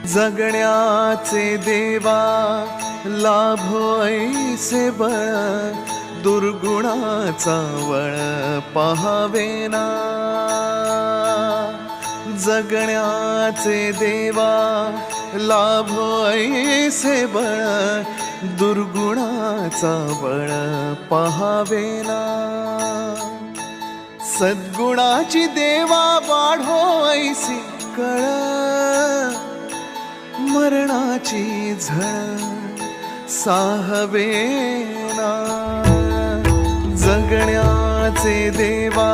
जगण्याचे देवा लाभो ऐसे बळ, दुर्गुणाचा वळ पहावेना. जगण्याचे देवा लाभो ऐसे बळ, दुर्गुणाचा बळ पहावेना. सद्गुणाची देवा वाढो ऐसी कळ, मरणाची झळ साहवेना. जगण्याचे देवा